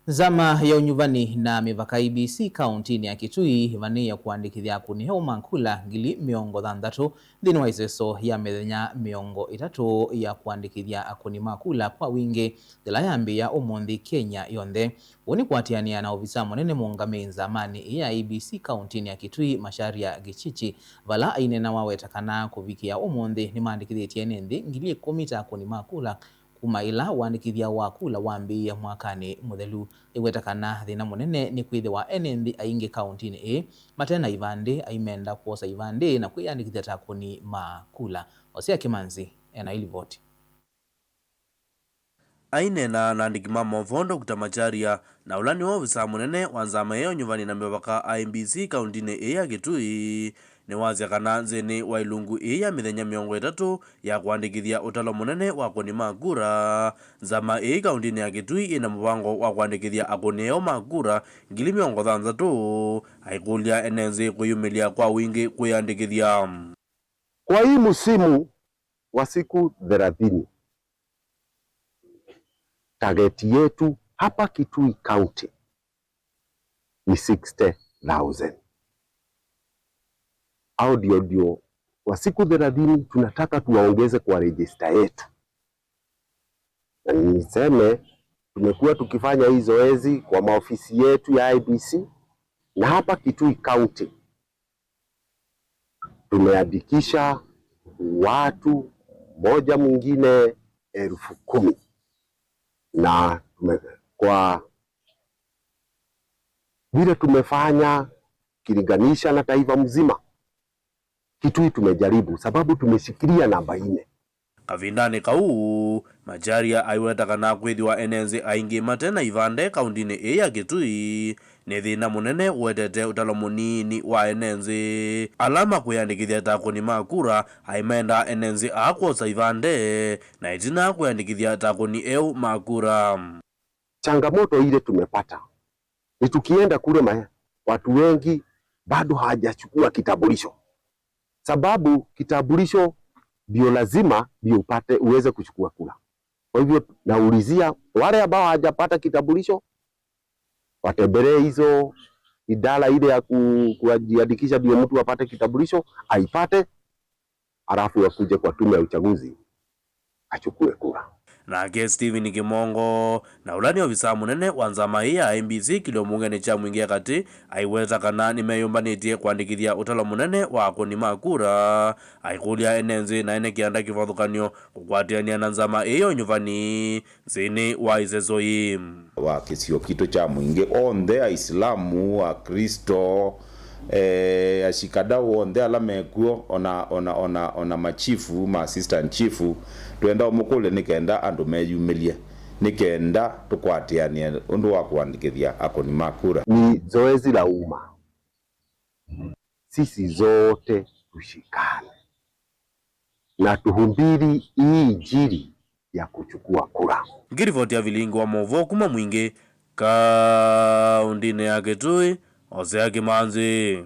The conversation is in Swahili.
Zama ya unyuvani na mivaka IEBC kauntini ya Kitui ivani ya kuandikithia kuniheo mankula ngili miongo thanthatu thini wa iseso ya mithenya miongo itatu ya kuandikithia akuni makula kwa wingi thila yambia umuthi Kenya yonthe. Uni kuatiania na ofisa munene muungami nzamani ya IEBC kauntini ya Kitui Macharia Gichichi vala ainena wawetakana kuvikia umuthi ni maandikithietie nthi ngili 10 ta akuni makula kuma ila waandikithia wakula wambia mwakani muthelu. Iwetakana thina munene ni kwithiwa enenthi aingi kauntini matena ivande aimenda kuosa ivande na kwiyandikithia takuni makula. Osea Kimanzi ena ilivoti ainena na andikima movondo kutamacharia na ulani wa ofisa munene wa nzama yeo nyuvani na mivaka IEBC kauntini ya Kitui ni wazia kana nzini wa ilungu ya mithenya miongo itatu ya kuandikithia utalo munene wa akuni makura. Nzama kauntini ya Kitui ina mpango wa kuandikithia akuni eo makura ngili miongo thanthatu aikulia enenzi kuyumilia kwa wingi kuyandikithia. Kwa hii musimu wa siku 30 targeti yetu hapa Kitui County ni 60,000. Au ndio kwa siku 30 tunataka tuwaongeze kwa register yetu. Na niseme tumekuwa tukifanya hii zoezi kwa maofisi yetu ya IEBC na hapa Kitui County tumeandikisha watu moja mwingine 10,000. Na kwa vile tumefanya kilinganisha na taifa mzima, Kitui tumejaribu sababu tumeshikilia namba 4. Kavindani kau Macharia aiwetakana kwithiwa enenzi aingi matena ivande kauntini ya Kitui ni thina munene wetete utalo munini wa enenzi alama kuyandikithia takuni makura aimenda enenzi akwosa ivande na itina kuyandikithia takuni eu makura. Changamoto ile tumepata ni tukienda kule watu wengi bado hawajachukua kitambulisho, sababu kitambulisho ndio lazima ndio upate uweze kuchukua kura. Kwa hivyo naulizia wale ambao hawajapata kitambulisho watembelee hizo idara ile ya kujiandikisha ndio mtu apate kitambulisho aipate, alafu akuje kwa tume ya uchaguzi achukue kura. Nake Steven Kimongo na ulani ofisa munene wa nzama ya IEBC kilomungeni cha mwingia kati aiwetakana nimeyumbanitie kuandikithia utalo munene wa akuni makura aikulia enenzi na ene kianda kivathukanio kukwatiania na nzama iyo nyuvani zini wa iseso hii wa kisio kito cha mwingi onthe Aislamu wa Kristo ashikadau onthe ala mekuo ona machifu ma assistant chifu twenda umukule nikenda andu meyumilie nikenda tukwatiania undu wa kuandikithia akuni makura. Ni zoezi la umma, sisi zote tushikane na tuhumbiri hii injili ya kuchukua kura. Ngirivoti ya vilingo wa movo kuma mwingi kauntini ya Kitui. Osea Kimanzi.